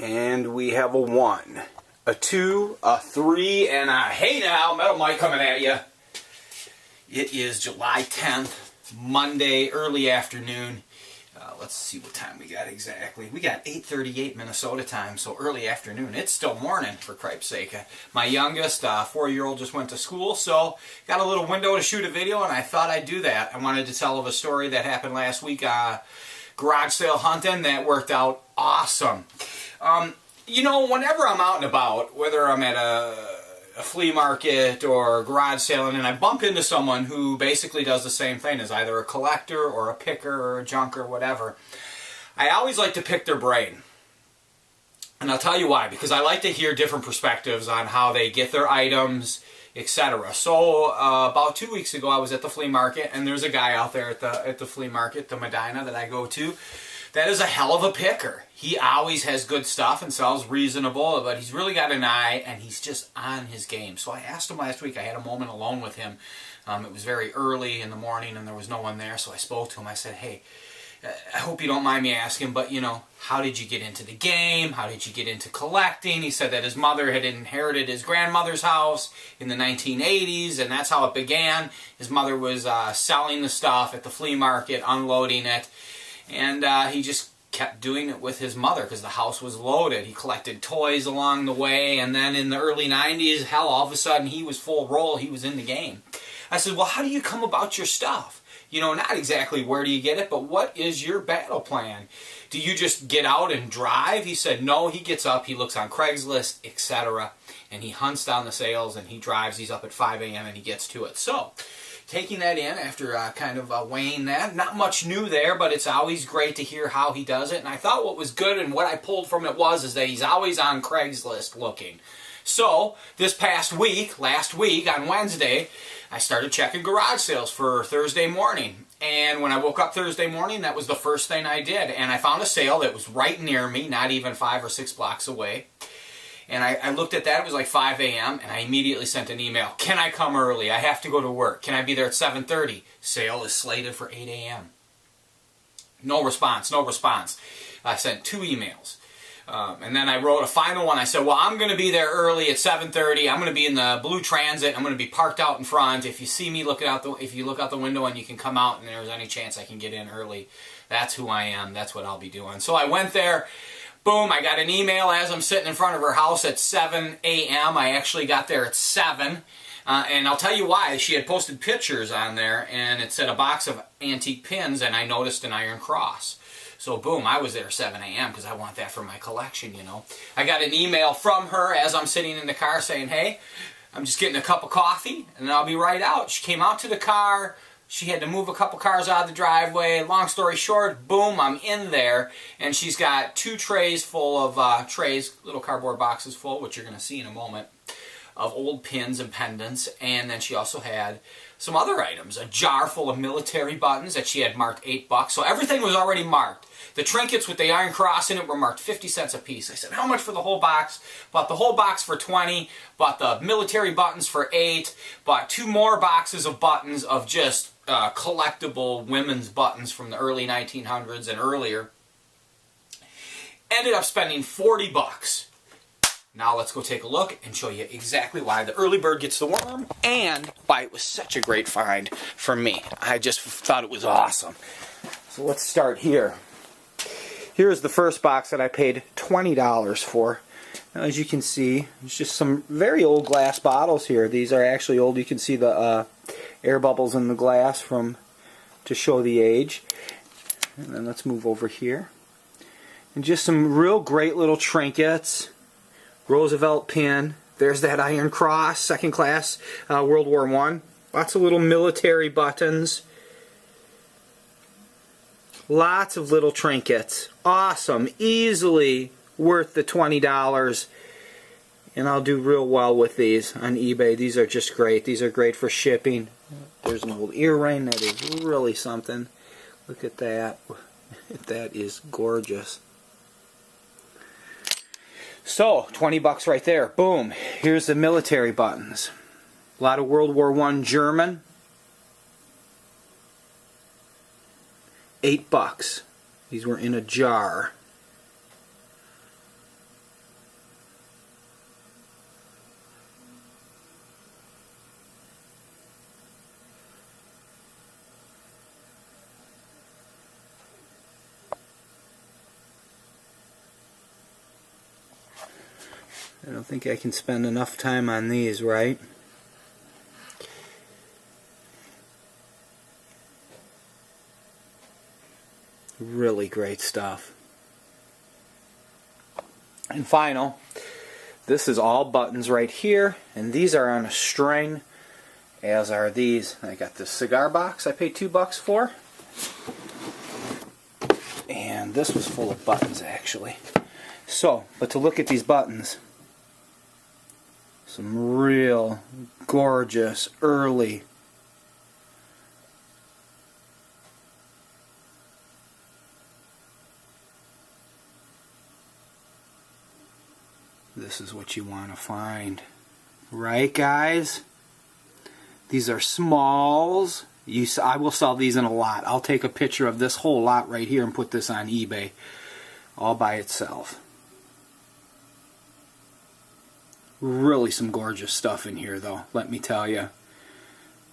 And we have a 1, a 2, a 3, and a hey now, Metal Mike coming at you. It is July 10th, Monday, early afternoon. Let's see what time we got exactly. We got 8:38 Minnesota time, so early afternoon. It's still morning, for cripe's sake. My youngest, 4-year-old, just went to school, so got a little window to shoot a video, and I thought I'd do that. I wanted to tell of a story that happened last week, garage sale hunting, that worked out awesome. You know, whenever I'm out and about, whether I'm at a flea market or garage sailing, and I bump into someone who basically does the same thing, as either a collector or a picker or a junker, whatever, I always like to pick their brain. And I'll tell you why, because I like to hear different perspectives on how they get their items, etc. So about 2 weeks ago I was at the flea market, and there's a guy out there at the flea market, the Medina that I go to, that is a hell of a picker. He always has good stuff and sells reasonable, but he's really got an eye, and he's just on his game. So I asked him last week, I had a moment alone with him. It was very early in the morning and there was no one there, so I spoke to him. I said, hey, I hope you don't mind me asking, but you know, how did you get into the game? How did you get into collecting? He said that his mother had inherited his grandmother's house in the 1980s, and that's how it began. His mother was selling the stuff at the flea market, unloading it. And he just kept doing it with his mother because the house was loaded. He collected toys along the way, and then in the early 90s, hell, all of a sudden he was full roll. He was in the game. I said, well, how do you come about your stuff? You know, not exactly where do you get it, but what is your battle plan? Do you just get out and drive? He said, no, he gets up, he looks on Craigslist, etc., and he hunts down the sales, and he drives. He's up at 5 a.m. and he gets to it. So, taking that in after kind of weighing that, not much new there, but it's always great to hear how he does it. And I thought what was good and what I pulled from it is that he's always on Craigslist looking. So this past week, last week on Wednesday, I started checking garage sales for Thursday morning. And when I woke up Thursday morning, that was the first thing I did. And I found a sale that was right near me, not even 5 or 6 blocks away. And I looked at that, it was like 5 a.m., and I immediately sent an email. Can I come early? I have to go to work. Can I be there at 7:30? Sale is slated for 8 a.m. No response, no response. I sent 2 emails. And then I wrote a final one. I said, well, I'm going to be there early at 7:30. I'm going to be in the blue transit. I'm going to be parked out in front. If you see me looking out if you look out the window and you can come out and there's any chance I can get in early, that's who I am. That's what I'll be doing. So I went there. Boom, I got an email as I'm sitting in front of her house at 7 a.m. I actually got there at 7. And I'll tell you why. She had posted pictures on there, and it said a box of antique pins, and I noticed an iron cross. So boom, I was there at 7 a.m. because I want that for my collection, you know. I got an email from her as I'm sitting in the car saying, hey, I'm just getting a cup of coffee, and I'll be right out. She came out to the car. She had to move a couple cars out of the driveway. Long story short, boom, I'm in there. And she's got 2 trays full of, little cardboard boxes full, which you're going to see in a moment, of old pins and pendants. And then she also had some other items. A jar full of military buttons that she had marked $8. So everything was already marked. The trinkets with the iron cross in it were marked 50 cents a piece. I said, how much for the whole box? Bought the whole box for 20. Bought the military buttons for 8. Bought 2 more boxes of buttons of just collectible women's buttons from the early 1900s and earlier. Ended up spending $40. Now let's go take a look and show you exactly why the early bird gets the worm and why it was such a great find for me. I just thought it was awesome. So let's start here. Here's the first box that I paid $20 for. Now, as you can see, it's just some very old glass bottles here. These are actually old. You can see the air bubbles in the glass to show the age. And then let's move over here. And just some real great little trinkets. Roosevelt pin. There's that iron cross, second class, World War I. Lots of little military buttons. Lots of little trinkets. Awesome. Easily worth the $20. And I'll do real well with these on eBay. These are just great. These are great for shipping. There's an old earring that is really something. Look at that. That is gorgeous. So, $20 right there. Boom. Here's the military buttons. A lot of World War I German. $8. These were in a jar. I don't think I can spend enough time on these, right? Really great stuff. And final, this is all buttons right here, and these are on a string, as are these. I got this cigar box I paid $2 for, and this was full of buttons actually. So, but to look at these buttons, some real gorgeous early this is what you want to find, right guys? These are smalls. I will sell these in a lot. I'll take a picture of this whole lot right here and put this on eBay all by itself. Really some gorgeous stuff in here though, let me tell you.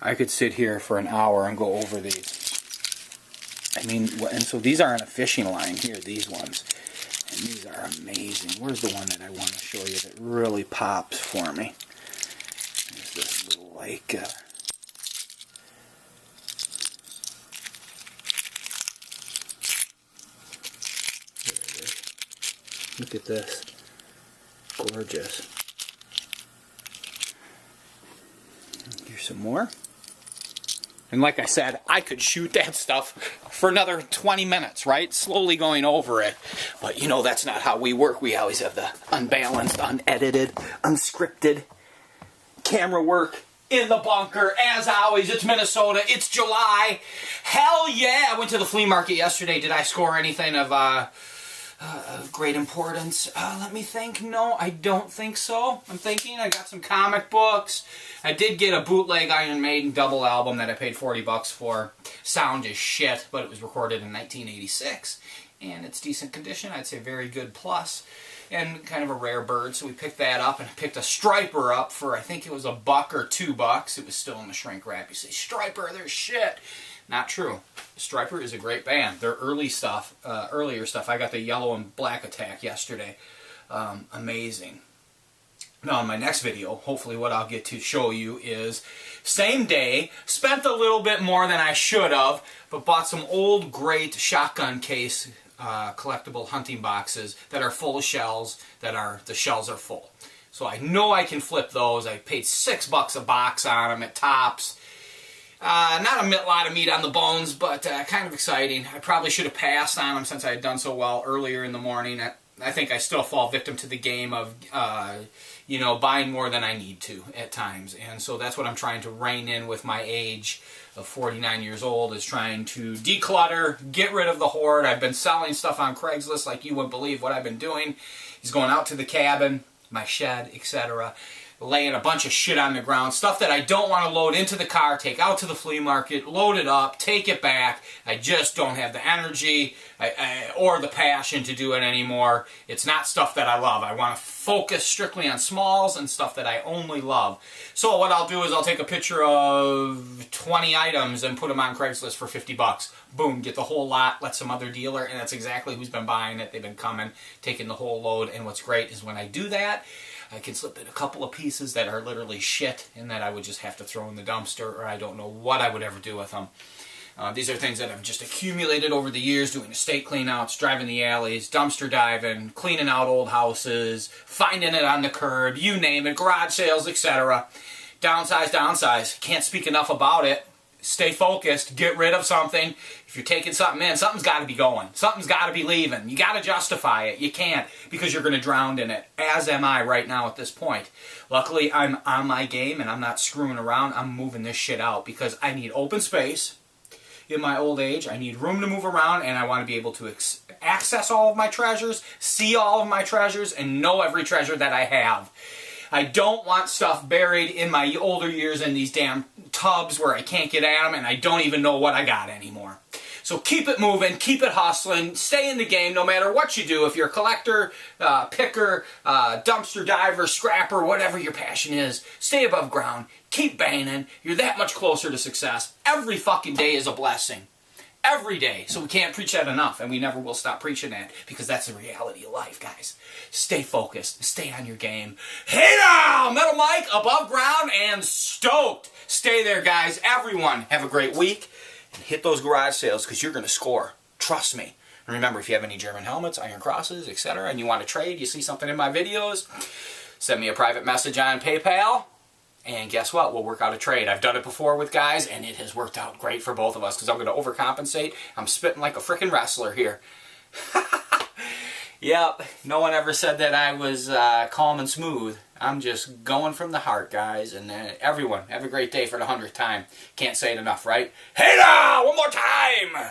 I could sit here for an hour and go over these. I mean, and so these are on a fishing line here, these ones. And these are amazing. Where's the one that I want to show you that really pops for me? There's this little like... there it is. Look at this. Gorgeous. Here's some more. And like I said, I could shoot that stuff for another 20 minutes, right? Slowly going over it. But you know, that's not how we work. We always have the unbalanced, unedited, unscripted camera work in the bunker. As always, it's Minnesota. It's July. Hell yeah! I went to the flea market yesterday. Did I score anything of great importance? Let me think. No, I don't think so. I'm thinking I got some comic books. I did get a bootleg Iron Maiden double album that I paid $40 for. Sound is shit, but it was recorded in 1986. And it's decent condition. I'd say very good plus. And kind of a rare bird, so we picked that up. And I picked a striper up for, I think it was $1 or $2. It was still in the shrink wrap. You say, striper, they're shit. Not true. Striper is a great band. Their earlier stuff, I got the Yellow and Black Attack yesterday. Amazing. Now in my next video, hopefully what I'll get to show you is same day, spent a little bit more than I should have, but bought some old great shotgun case collectible hunting boxes that are full of shells, the shells are full. So I know I can flip those. I paid $6 a box on them at Tops. Not a lot of meat on the bones, but kind of exciting. I probably should have passed on them since I had done so well earlier in the morning. I think I still fall victim to the game of, you know, buying more than I need to at times. And so that's what I'm trying to rein in with my age of 49 years old, is trying to declutter, get rid of the hoard. I've been selling stuff on Craigslist like you wouldn't believe what I've been doing. He's going out to the cabin, my shed, etc., laying a bunch of shit on the ground, stuff that I don't want to load into the car, take out to the flea market, load it up, take it back. I just don't have the energy or the passion to do it anymore. It's not stuff that I love. I want to focus strictly on smalls and stuff that I only love. So what I'll do is I'll take a picture of 20 items and put them on Craigslist for $50. Boom, get the whole lot, let some other dealer, and that's exactly who's been buying it. They've been coming, taking the whole load, and what's great is when I do that, I can slip in a couple of pieces that are literally shit and that I would just have to throw in the dumpster, or I don't know what I would ever do with them. These are things that I've just accumulated over the years, doing estate cleanouts, driving the alleys, dumpster diving, cleaning out old houses, finding it on the curb, you name it, garage sales, etc. Downsize. Can't speak enough about it. Stay focused. Get rid of something. If you're taking something in, something's got to be going. Something's got to be leaving. You got to justify it. You can't, because you're going to drown in it, as am I right now at this point. Luckily, I'm on my game and I'm not screwing around. I'm moving this shit out because I need open space in my old age. I need room to move around, and I want to be able to access all of my treasures, see all of my treasures, and know every treasure that I have. I don't want stuff buried in my older years in these damn tubs where I can't get at them and I don't even know what I got anymore. So keep it moving, keep it hustling, stay in the game no matter what you do. If you're a collector, picker, dumpster diver, scrapper, whatever your passion is, stay above ground, keep banging. You're that much closer to success. Every fucking day is a blessing. every day. So we can't preach that enough, and we never will stop preaching that, because that's the reality of life, guys. Stay focused. Stay on your game. Hey now! Metal Mike, above ground and stoked. Stay there, guys. Everyone, have a great week. And hit those garage sales, because you're going to score. Trust me. And remember, if you have any German helmets, iron crosses, etc., and you want to trade, you see something in my videos, send me a private message on PayPal. And guess what? We'll work out a trade. I've done it before with guys, and it has worked out great for both of us, because I'm going to overcompensate. I'm spitting like a freaking wrestler here. Yep, no one ever said that I was calm and smooth. I'm just going from the heart, guys. And everyone, have a great day for the 100th time. Can't say it enough, right? Hey now! One more time!